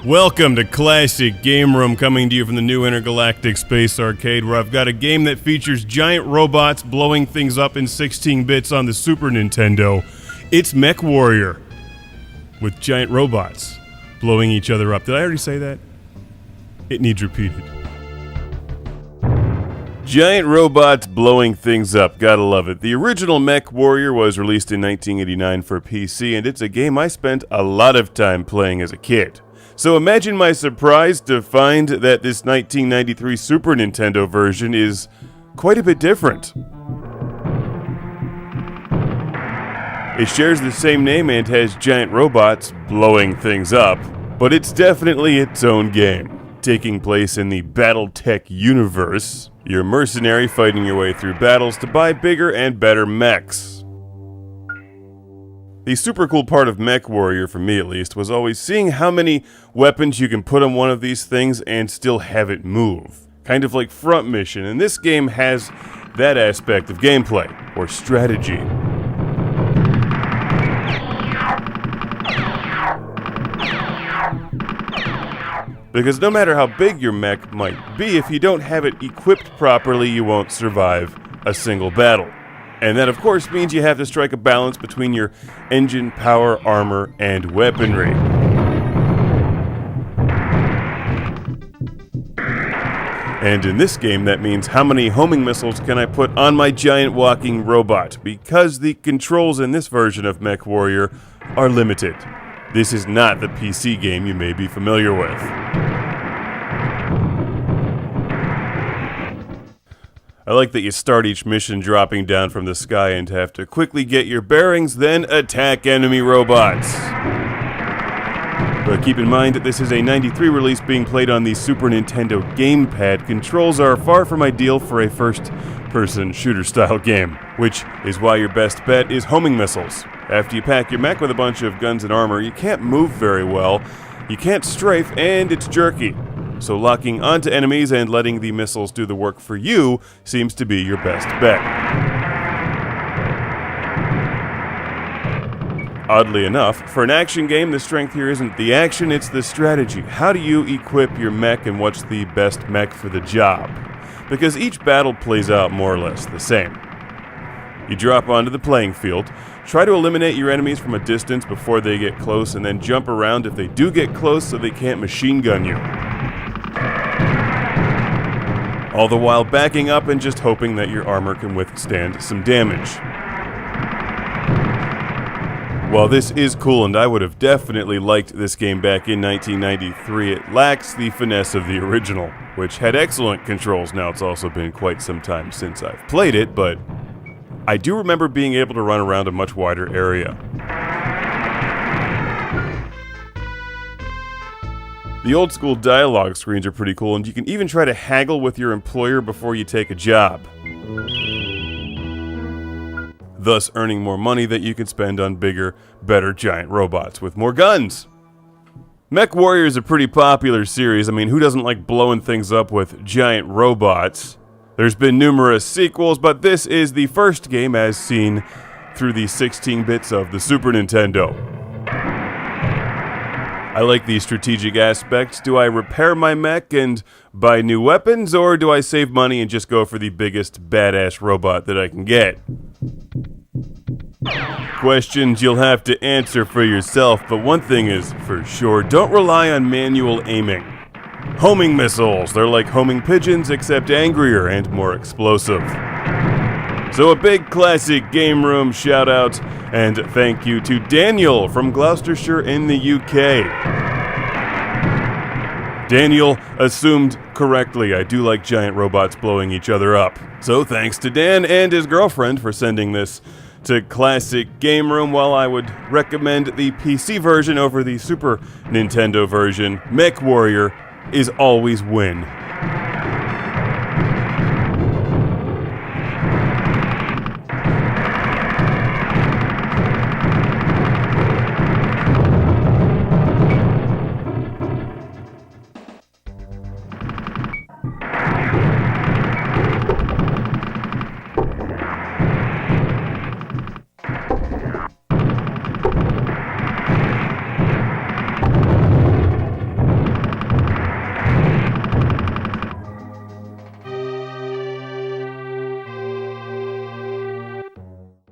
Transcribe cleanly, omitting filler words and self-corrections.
Welcome to Classic Game Room, coming to you from the new Intergalactic Space Arcade, where I've got a game that features giant robots blowing things up in 16 bits on the Super Nintendo. It's MECHWARRIOR, with giant robots blowing each other up. Did I already say that? It needs repeated. Giant robots blowing things up. Gotta love it. The original MECHWARRIOR was released in 1989 for PC, and it's a game I spent a lot of time playing as a kid. So imagine my surprise to find that this 1993 Super Nintendo version is quite a bit different. It shares the same name and has giant robots blowing things up, but it's definitely its own game. Taking place in the BattleTech universe, you're a mercenary fighting your way through battles to buy bigger and better mechs. The super cool part of MECHWARRIOR, for me at least, was always seeing how many weapons you can put on one of these things and still have it move. Kind of like Front Mission, and this game has that aspect of gameplay, or strategy. Because no matter how big your mech might be, if you don't have it equipped properly, you won't survive a single battle. And that, of course, means you have to strike a balance between your engine, power, armor, and weaponry. And in this game, that means how many homing missiles can I put on my giant walking robot, because the controls in this version of MECHWARRIOR are limited. This is not the PC game you may be familiar with. I like that you start each mission dropping down from the sky and have to quickly get your bearings, then attack enemy robots. But keep in mind that this is a 93 release being played on the Super Nintendo gamepad. Controls are far from ideal for a first-person shooter-style game, which is why your best bet is homing missiles. After you pack your mech with a bunch of guns and armor, you can't move very well, you can't strafe, and it's jerky. So locking onto enemies and letting the missiles do the work for you seems to be your best bet. Oddly enough, for an action game, the strength here isn't the action, it's the strategy. How do you equip your mech and what's the best mech for the job? Because each battle plays out more or less the same. You drop onto the playing field, try to eliminate your enemies from a distance before they get close, and then jump around if they do get close so they can't machine gun you. All the while backing up and just hoping that your armor can withstand some damage. While this is cool, and I would have definitely liked this game back in 1993, it lacks the finesse of the original, which had excellent controls. Now, it's also been quite some time since I've played it, but I do remember being able to run around a much wider area. The old school dialogue screens are pretty cool, and you can even try to haggle with your employer before you take a job, thus earning more money that you can spend on bigger, better giant robots with more guns. MECHWARRIOR is a pretty popular series. I mean, who doesn't like blowing things up with giant robots? There's been numerous sequels, but this is the first game as seen through the 16 bits of the Super Nintendo. I like the strategic aspects. Do I repair my mech and buy new weapons, or do I save money and just go for the biggest badass robot that I can get? Questions you'll have to answer for yourself, but one thing is for sure, don't rely on manual aiming. Homing missiles, they're like homing pigeons except angrier and more explosive. So a big Classic Game Room shout out and thank you to Daniel from Gloucestershire in the UK. Daniel assumed correctly. I do like giant robots blowing each other up. So thanks to Dan and his girlfriend for sending this to Classic Game Room. While I would recommend the PC version over the Super Nintendo version, MECHWARRIOR is always win.